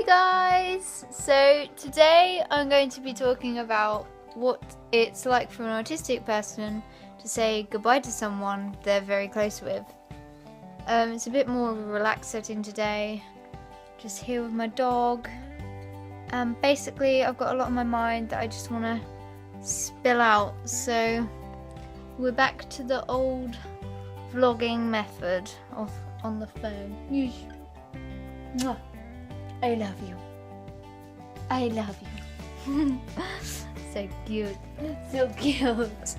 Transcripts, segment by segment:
guys! So today I'm going to be talking about what it's like for an autistic person to say goodbye to someone they're very close with. It's a bit more of a relaxed setting today, just here with my dog. Basically I've got a lot on my mind that I just want to spill out, so we're back to the old vlogging method of on the phone. Mwah. I love you. I love you. So cute. So cute.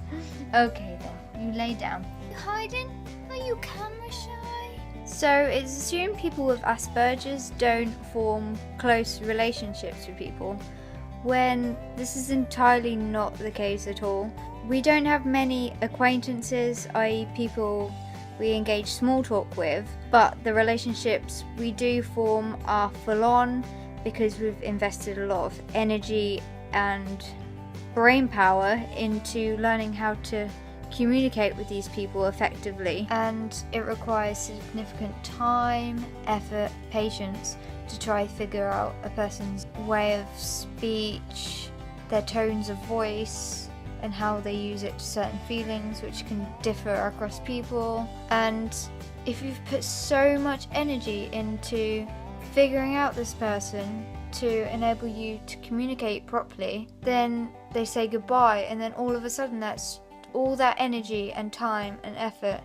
Okay then, you lay down. You hiding? Are you camera shy? So it's assumed people with Asperger's don't form close relationships with people, when this is entirely not the case at all. We don't have many acquaintances, i.e. people we engage small talk with, but the relationships we do form are full on because we've invested a lot of energy and brain power into learning how to communicate with these people effectively, and it requires significant time, effort, patience to try to figure out a person's way of speech, their tones of voice, and how they use it to certain feelings, which can differ across people. And if you've put so much energy into figuring out this person to enable you to communicate properly, then they say goodbye, and then all of a sudden that's all that energy and time and effort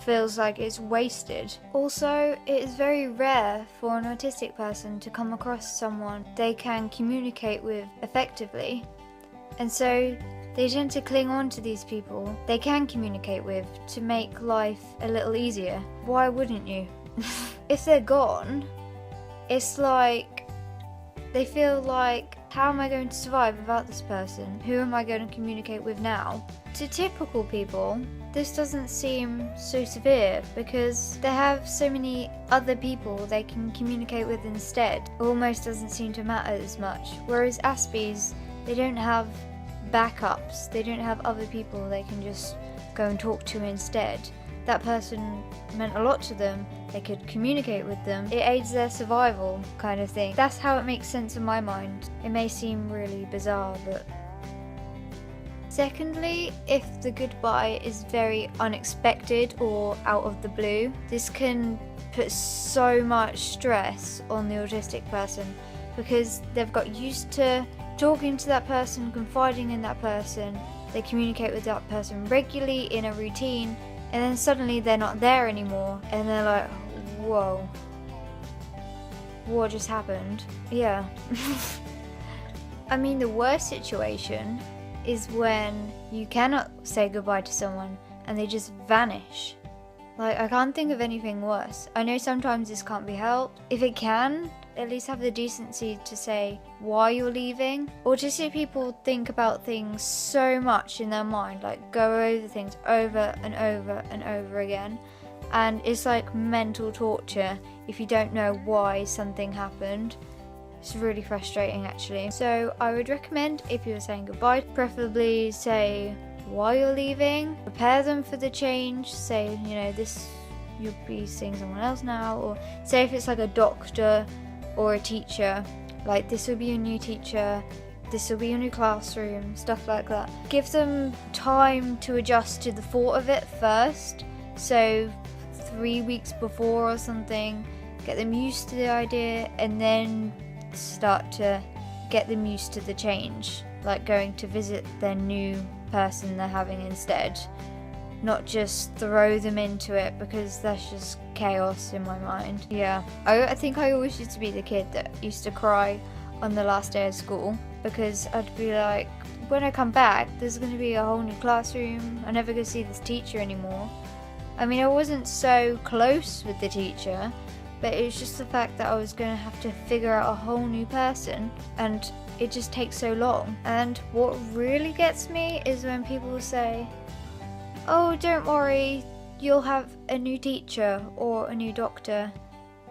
feels like it's wasted. Also, it is very rare for an autistic person to come across someone they can communicate with effectively, and so they tend to cling on to these people they can communicate with to make life a little easier. Why wouldn't you? If they're gone, it's like they feel like, how am I going to survive without this person? Who am I going to communicate with now? To typical people, this doesn't seem so severe because they have so many other people they can communicate with instead. It almost doesn't seem to matter as much. Whereas Aspies, they don't have backups, they don't have other people they can just go and talk to instead. That person meant a lot to them, they could communicate with them, it aids their survival kind of thing. That's how it makes sense in my mind. It may seem really bizarre, but secondly, if the goodbye is very unexpected or out of the blue, this can put so much stress on the autistic person because they've got used to talking to that person, confiding in that person, they communicate with that person regularly in a routine, and then suddenly they're not there anymore, and they're like, whoa, what just happened? Yeah. I mean, the worst situation is when you cannot say goodbye to someone and they just vanish. Like, I can't think of anything worse. I know sometimes this can't be helped. If it can, at least have the decency to say why you're leaving. Autistic people think about things so much in their mind, like go over things over and over and over again, and it's like mental torture if you don't know why something happened. It's really frustrating actually. So I would recommend, if you're saying goodbye, preferably say why you're leaving, prepare them for the change, say, you know, this, you'll be seeing someone else now, or say if it's like a doctor or a teacher, like this will be your new teacher, this will be your new classroom, stuff like that. Give them time to adjust to the thought of it first, so 3 weeks before or something, get them used to the idea, and then start to get them used to the change, like going to visit their new person they're having instead. Not just throw them into it, because that's just chaos in my mind. Yeah, I think I always used to be the kid that used to cry on the last day of school, because I'd be like, when I come back there's going to be a whole new classroom, I'm never going to see this teacher anymore. I mean, I wasn't so close with the teacher, but it was just the fact that I was going to have to figure out a whole new person, and it just takes so long. And what really gets me is when people say, oh, don't worry, you'll have a new teacher or a new doctor,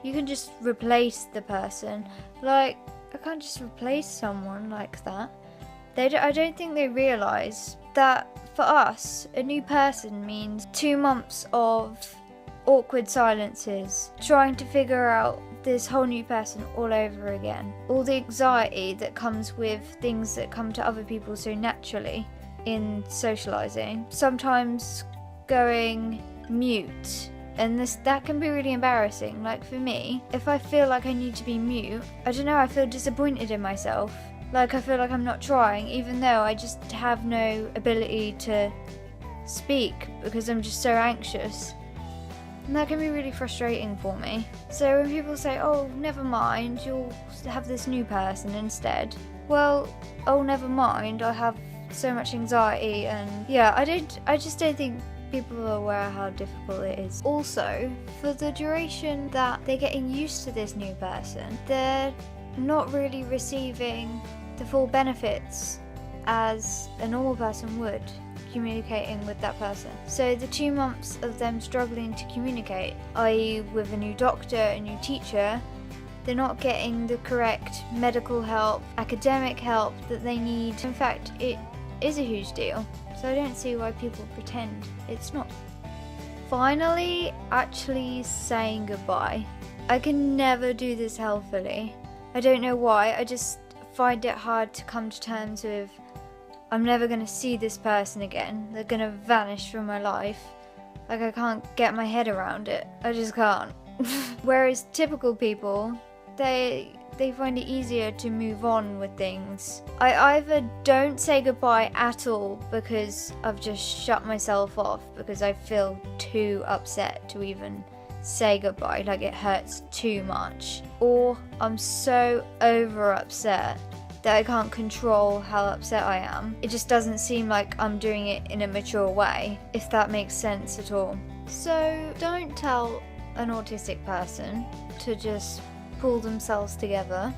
you can just replace the person. Like, I can't just replace someone like that. I don't think they realise that for us, a new person means 2 months of awkward silences, trying to figure out this whole new person all over again. All the anxiety that comes with things that come to other people so naturally in socializing. Sometimes going mute, and that can be really embarrassing. Like for me, if I feel like I need to be mute, I don't know, I feel disappointed in myself. Like I feel like I'm not trying, even though I just have no ability to speak because I'm just so anxious. And that can be really frustrating for me. So when people say, oh, never mind, you'll have this new person instead. Well, oh, never mind, I have so much anxiety, and yeah, I just don't think people are aware how difficult it is. Also, for the duration that they're getting used to this new person, they're not really receiving the full benefits as a normal person would communicating with that person. So the 2 months of them struggling to communicate, i.e. with a new doctor, a new teacher, they're not getting the correct medical help, academic help that they need. In fact, it is a huge deal. So I don't see why people pretend it's not. Finally, actually saying goodbye. I can never do this healthily. I don't know why, I just find it hard to come to terms with I'm never going to see this person again. They're going to vanish from my life. Like I can't get my head around it. I just can't. Whereas typical people, they find it easier to move on with things. I either don't say goodbye at all because I've just shut myself off because I feel too upset to even say goodbye, like it hurts too much, or I'm so over upset that I can't control how upset I am. It just doesn't seem like I'm doing it in a mature way, if that makes sense at all. So don't tell an autistic person to just pull themselves together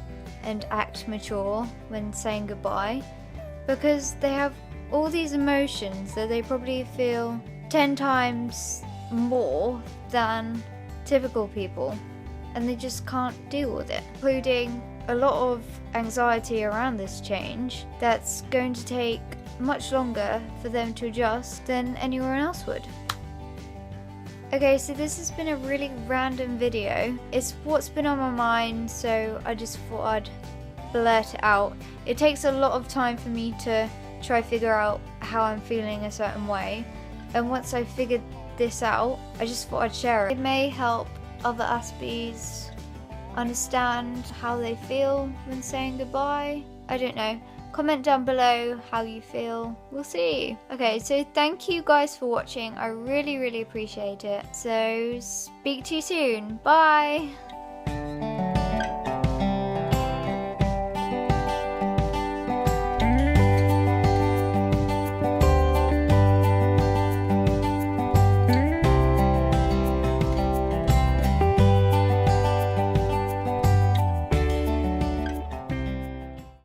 and act mature when saying goodbye, because they have all these emotions that they probably feel 10 times more than typical people, and they just can't deal with it, including a lot of anxiety around this change that's going to take much longer for them to adjust than anyone else would. Okay, so this has been a really random video. It's what's been on my mind, so I just thought I'd blurt it out. It takes a lot of time for me to try figure out how I'm feeling a certain way, and once I figured this out, I just thought I'd share it. It may help other Aspies understand how they feel when saying goodbye. I don't know. Comment down below how you feel. We'll see. Okay, so thank you guys for watching. I really appreciate it. So speak to you soon. Bye.